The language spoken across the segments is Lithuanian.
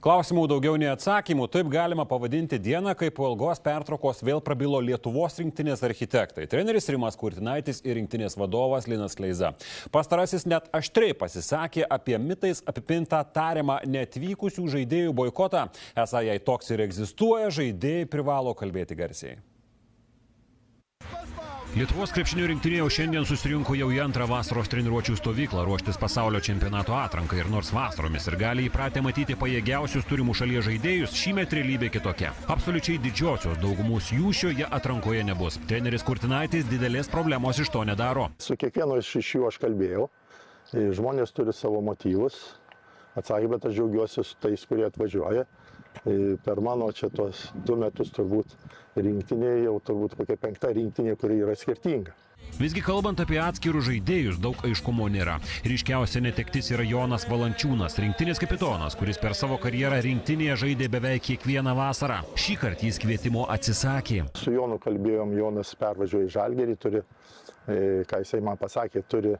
Klausimų daugiau nei atsakymų, taip galima pavadinti dieną, kai po ilgos pertraukos vėl prabilo Lietuvos rinktinės architektai. Treneris Rimas Kurtinaitis ir rinktinės vadovas Linas Kleiza. Pastarasis net aštriai pasisakė apie mitais apipintą tariamą neatvykusių žaidėjų boikotą. Esą jei toks ir egzistuoja, žaidėjai privalo kalbėti garsiai. Lietuvos krepšinio rinktinė jau šiandien susirinko jau į antrą vasaros treniruočių stovyklą ruoštis pasaulio čempionato atrankai ir nors vasaromis ir gali įpratę matyti pajėgiausius turimų šalies žaidėjus, šįmet realybė kitokia. Absoliučiai didžiosios daugumos jų šioje atrankoje nebus. Treneris Kurtinaitis didelės problemos iš to nedaro. Su kiekvienu iš jų aš kalbėjau. Žmonės turi savo motyvus. Atsakė, bet aš džiaugiuosi su tais, kurie atvažiuoja. Per mano čia tos 2 metus turbūt rinktinė, jau turbūt kokia 5 rinktinė, kuri yra skirtinga. Visgi kalbant apie atskirus žaidėjus, daug aiškumo nėra. Ryškiausia netektis yra Jonas Valančiūnas, rinktinės kapitonas, kuris per savo karjerą rinktinėje žaidė beveik kiekvieną vasarą. Šįkart jis kvietimo atsisakė. Su Jonu kalbėjom, Jonas pervažiuoja į Žalgirį, turi, ką jisai man pasakė, turi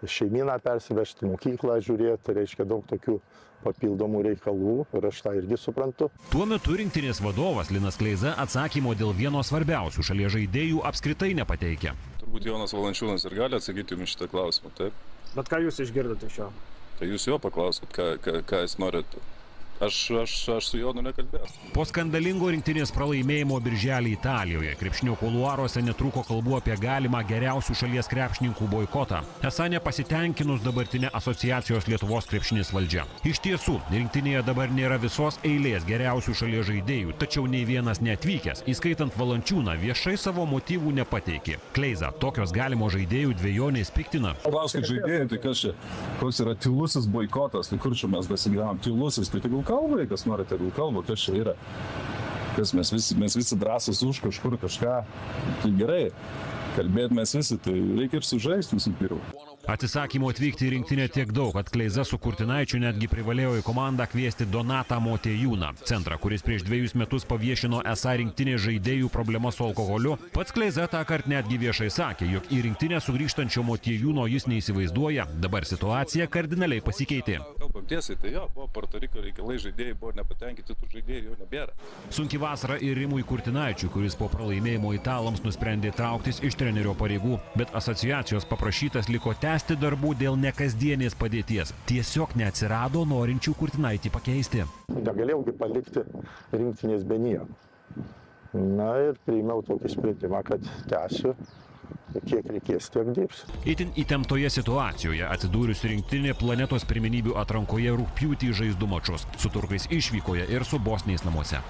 šeimyną persivežti, mokyklą žiūrėti, tai reiškia daug tokių papildomų reikalų ir aš tą irgi suprantu. Tuo metu rinktinės vadovas Linas Kleiza atsakymo dėl vieno svarbiausių šalies žaidėjų apskritai nepateikė. Turbūt Jonas Valančiūnas ir gali atsakyti jums šitą klausimą, taip? Bet ką jūs išgirdote iš jo? Tai jūs jo paklauskit, ką jūs norite. Aš su Jonu nekalbėjau. Po skandalingo rinktinės pralaimėjimo birželį Italijoje krepšinio kuluaruose netruko kalbų apie galimą geriausių šalies krepšininkų boikotą. Esą nepasitenkinus dabartinė asociacijos Lietuvos krepšinis valdžia. Iš tiesų, rinktinėje dabar nėra visos eilės geriausių šalies žaidėjų, tačiau nei vienas neatvykęs, įskaitant Valančiūną, viešai savo motyvų nepateikė. Kleiza, tokios galimo žaidėjų dvejonės piktina. Klauskit žaidėjai, tai kas čia? Koks yra tylusis boikotas, tai kur čia mes besigyvenam? Tylusis, tai tegul kalba, kas nori, tegul kalba, kas čia yra. Kas mes visi drąsūs už kažkur kažką. Tai gerai, kalbėti mes visi, tai reikia ir sužaisti visų pirma. Atsisakymo atvykti į rinktinę tiek daug, kad Kleiza su Kurtinaičiu netgi privalėjo į komandą kviesti Donatą Motiejūną, centrą, kuris prieš 2 metus paviešino esą rinktinės žaidėjų problemą su alkoholiu. Pats Kleiza tąkart netgi viešai sakė, jog į rinktinę sugrįžtančio Motiejūno jis neįsivaizduoja. Dabar situacija kardinaliai pasikeitė. Kalbam tiesiai, tai jo, buvo Puerto Riko reikalai, žaidėjai buvo nepatenkinti, tų žaidėjų jau nebėra. Sunki vasara ir Rimui Kurtinaičiui, kuris po pralaimėjimo italams nusprendė trauktis iš trenerio pareigų, bet asociacijos paprašytas liko tęsti darbų dėl nekasdienės padėties. Tiesiog neatsirado norinčių Kurtinaitį pakeisti. Negalėjaugi palikti rinktinės be nieko. Na ir priėmiau tokį sprendimą, kad tęsiu, kiek reikės, tiek dirbsiu. Itin įtemptoje situacijoje atsidūrusi rinktinė planetos pirmenybių atrankoje rugpjūtį žais 2 mačus. Su turkais išvykoje ir su bosniais namuose.